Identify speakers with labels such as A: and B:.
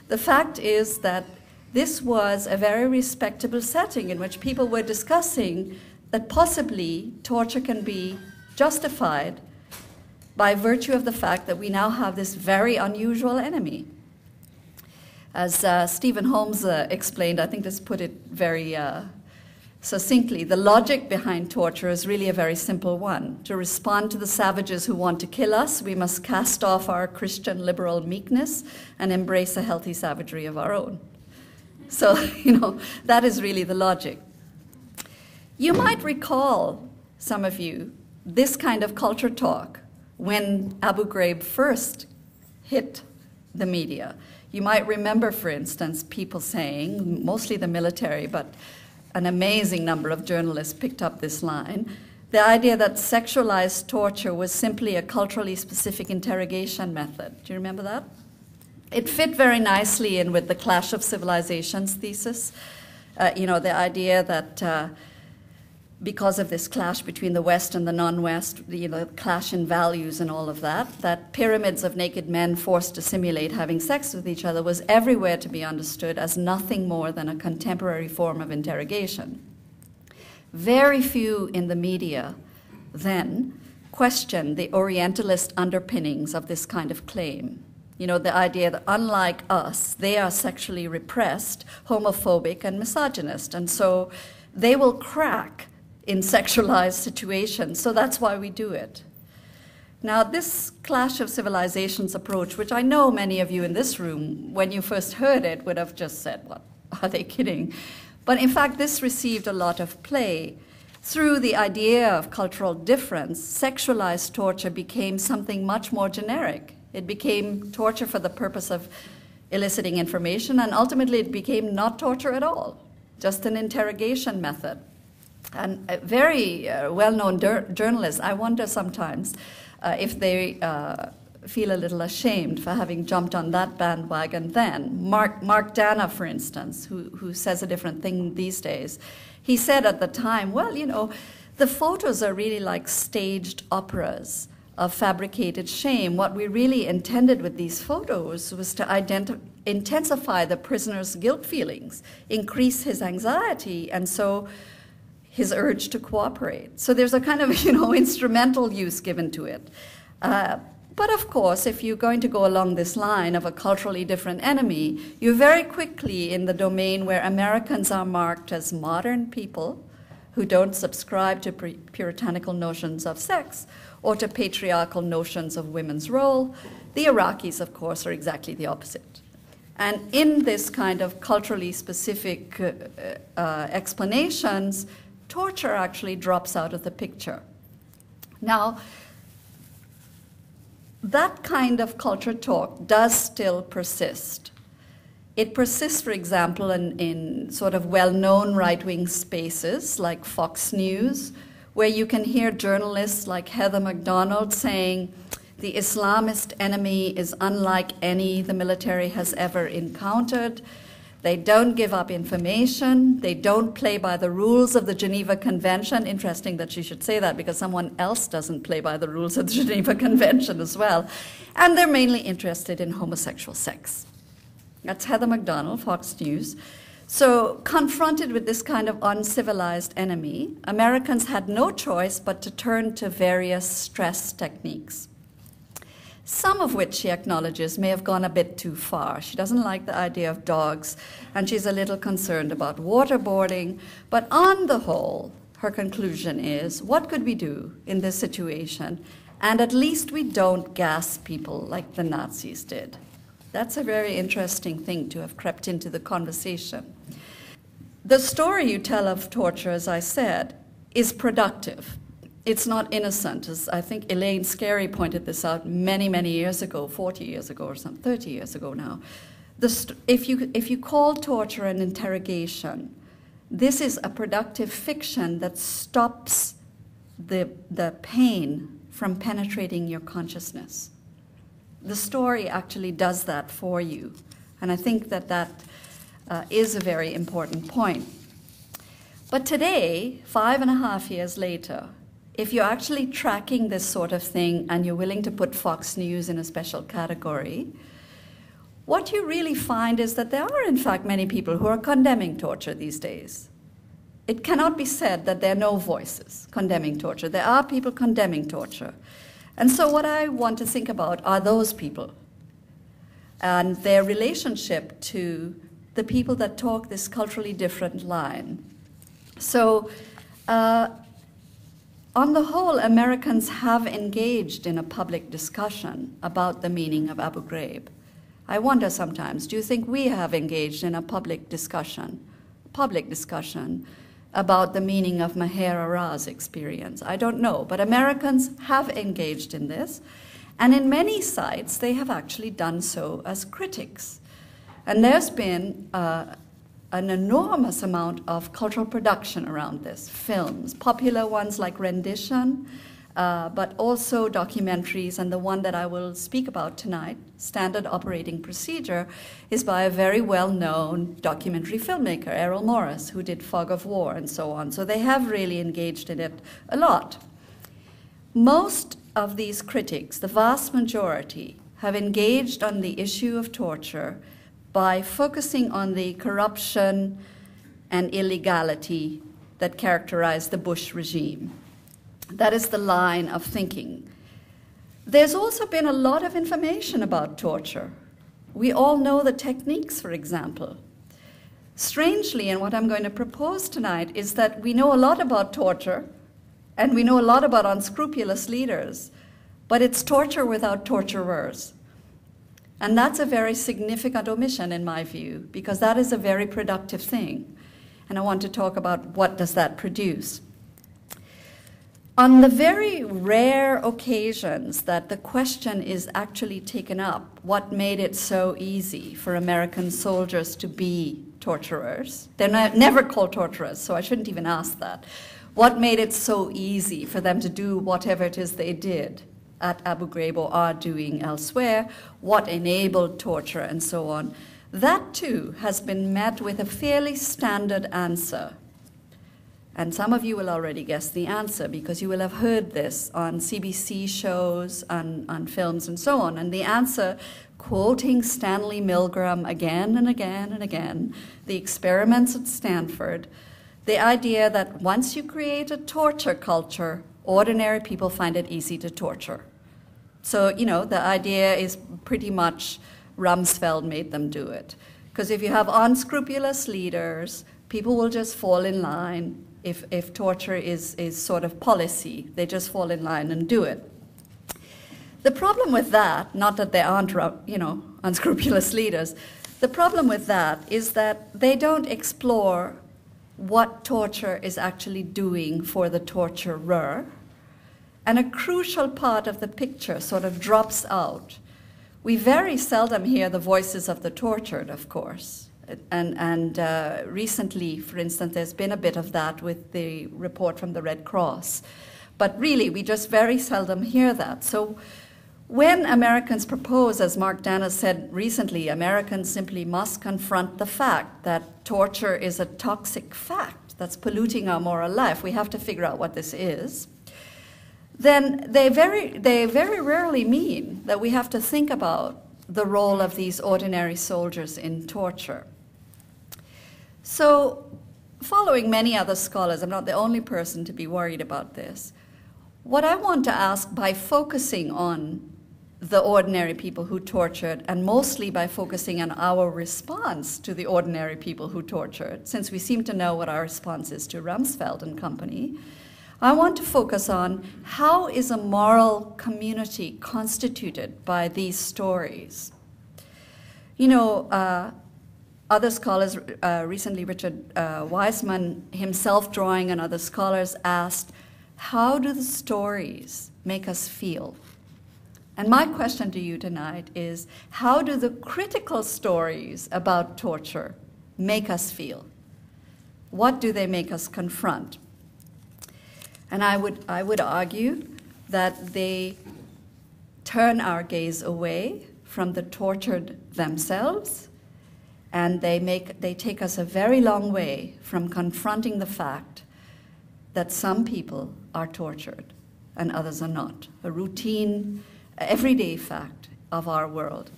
A: The fact is that this was a very respectable setting in which people were discussing that possibly torture can be justified by virtue of the fact that we now have this very unusual enemy. As Stephen Holmes explained, I think this put it very succinctly, the logic behind torture is really a very simple one. To respond to the savages who want to kill us, we must cast off our Christian liberal meekness and embrace a healthy savagery of our own. So, that is really the logic. You might recall, some of you, this kind of culture talk when Abu Ghraib first hit the media. You might remember, for instance, people saying, mostly the military, but an amazing number of journalists picked up this line, the idea that sexualized torture was simply a culturally specific interrogation method. Do you remember that? It fit very nicely in with the clash of civilizations thesis. The idea that because of this clash between the West and the non-West, the clash in values and all of that, that pyramids of naked men forced to simulate having sex with each other was everywhere to be understood as nothing more than a contemporary form of interrogation. Very few in the media then questioned the Orientalist underpinnings of this kind of claim. The idea that unlike us, they are sexually repressed, homophobic, and misogynist, and so they will crack in sexualized situations, so that's why we do it. Now, this clash of civilizations approach, which I know many of you in this room, when you first heard it, would have just said, what, are they kidding? But in fact, this received a lot of play. Through the idea of cultural difference, sexualized torture became something much more generic. It became torture for the purpose of eliciting information, and ultimately it became not torture at all, just an interrogation method. And a very well-known journalists, I wonder sometimes if they feel a little ashamed for having jumped on that bandwagon then. Mark Dana, for instance, who says a different thing these days, he said at the time, well, the photos are really like staged operas of fabricated shame. What we really intended with these photos was to intensify the prisoner's guilt feelings, increase his anxiety, and so his urge to cooperate. So there's a kind of, instrumental use given to it. But of course, if you're going to go along this line of a culturally different enemy, you're very quickly in the domain where Americans are marked as modern people who don't subscribe to puritanical notions of sex or to patriarchal notions of women's role. The Iraqis, of course, are exactly the opposite. And in this kind of culturally specific explanations, torture actually drops out of the picture. Now, that kind of culture talk does still persist. It persists, for example, in sort of well-known right-wing spaces like Fox News, where you can hear journalists like Heather McDonald saying, the Islamist enemy is unlike any the military has ever encountered. They don't give up information. They don't play by the rules of the Geneva Convention. Interesting that she should say that because someone else doesn't play by the rules of the Geneva Convention as well. And they're mainly interested in homosexual sex. That's Heather McDonald, Fox News. So confronted with this kind of uncivilized enemy, Americans had no choice but to turn to various stress techniques, some of which she acknowledges may have gone a bit too far. She doesn't like the idea of dogs, and she's a little concerned about waterboarding. But on the whole, her conclusion is, what could we do in this situation? And at least we don't gas people like the Nazis did. That's a very interesting thing to have crept into the conversation. The story you tell of torture, as I said, is productive. It's not innocent, as I think Elaine Scarry pointed this out many, many years ago, 40 years ago or something, 30 years ago now. If you call torture an interrogation, this is a productive fiction that stops the pain from penetrating your consciousness. The story actually does that for you, and I think that is a very important point. But today, 5.5 years later, if you're actually tracking this sort of thing and you're willing to put Fox News in a special category, what you really find is that there are, in fact, many people who are condemning torture these days. It cannot be said that there are no voices condemning torture. There are people condemning torture. And so what I want to think about are those people and their relationship to the people that talk this culturally different line. So on the whole, Americans have engaged in a public discussion about the meaning of Abu Ghraib. I wonder sometimes, do you think we have engaged in a public discussion about the meaning of Maher Ara's experience? I don't know, but Americans have engaged in this, and in many sites they have actually done so as critics. And there's been an enormous amount of cultural production around this, films, popular ones like Rendition, but also documentaries, and the one that I will speak about tonight, Standard Operating Procedure, is by a very well-known documentary filmmaker, Errol Morris, who did Fog of War and so on. So they have really engaged in it a lot. Most of these critics, the vast majority, have engaged on the issue of torture by focusing on the corruption and illegality that characterized the Bush regime. That is the line of thinking. There's also been a lot of information about torture. We all know the techniques, for example. Strangely, and what I'm going to propose tonight is that we know a lot about torture, and we know a lot about unscrupulous leaders, but it's torture without torturers. And that's a very significant omission in my view, because that is a very productive thing. And I want to talk about what does that produce. On the very rare occasions that the question is actually taken up, what made it so easy for American soldiers to be torturers? They're never called torturers, so I shouldn't even ask that. What made it so easy for them to do whatever it is they did at Abu Ghraib or are doing elsewhere? What enabled torture and so on? That too has been met with a fairly standard answer. And some of you will already guess the answer because you will have heard this on CBC shows, on films and so on. And the answer, quoting Stanley Milgram again and again and again, the experiments at Stanford, the idea that once you create a torture culture, ordinary people find it easy to torture. So, you know, the idea is pretty much Rumsfeld made them do it. Because if you have unscrupulous leaders, people will just fall in line. If torture is sort of policy, they just fall in line and do it. The problem with that, not that there aren't, you know, unscrupulous leaders, the problem with that is that they don't explore what torture is actually doing for the torturer. And a crucial part of the picture sort of drops out. We very seldom hear the voices of the tortured, of course. And recently, for instance, there's been a bit of that with the report from the Red Cross. But really, we just very seldom hear that. So when Americans propose, as Mark Dana said recently, Americans simply must confront the fact that torture is a toxic fact that's polluting our moral life. We have to figure out what this is. Then they very rarely mean that we have to think about the role of these ordinary soldiers in torture. So, following many other scholars, I'm not the only person to be worried about this. What I want to ask, by focusing on the ordinary people who tortured, and mostly by focusing on our response to the ordinary people who tortured, since we seem to know what our response is to Rumsfeld and company, I want to focus on how is a moral community constituted by these stories. You know, other scholars, recently Richard Wiseman himself drawing on other scholars, asked, how do the stories make us feel? And my question to you tonight is, how do the critical stories about torture make us feel? What do they make us confront? And I would argue that they turn our gaze away from the tortured themselves, and they take us a very long way from confronting the fact that some people are tortured and others are not. A routine, everyday fact of our world.